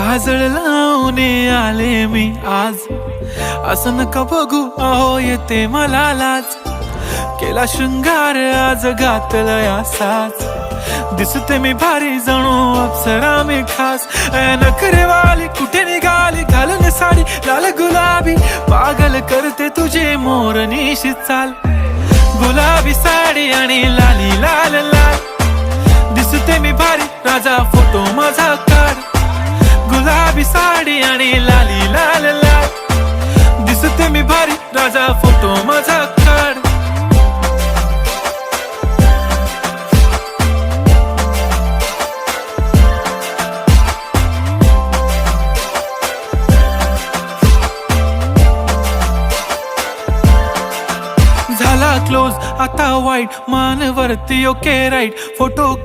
काजळ लावून आले मी आज, असं नका बघू अहो येते मला लाज. केला शृंगार आज घातलाय असाच, दिसते मी भारी जणू अप्सरा मी खास. नखरेवाली कुठे निघाली घालून साडी लाल गुलाबी, पागल करते तुझे मोरनीशी चाल. गुलाबी साडी आणि लाली लाल लाल, दिसते मी भारी राजा फोटो माझा काढ. गुलाबी साडी आणि लाली लाल लाल, दिसते मी भारी राजा फोटो माझा काढ. झाला क्लोज आता वाईट, मान वरती ओके राईट फोटो